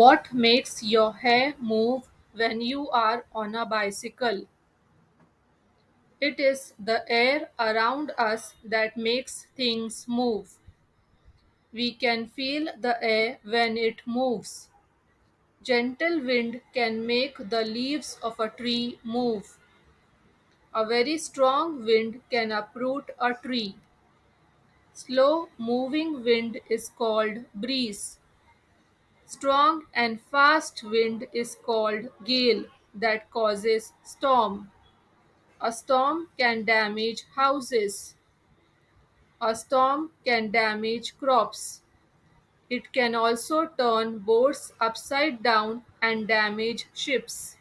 What makes your hair move when you are on a bicycle? It is the air around us that makes things move. We can feel the air when it moves. Gentle wind can make the leaves of a tree move. A very strong wind can uproot a tree. Slow moving wind is called breeze. Strong and fast wind is called gale that causes storm. A storm can damage houses. A storm can damage crops. It can also turn boats upside down and damage ships.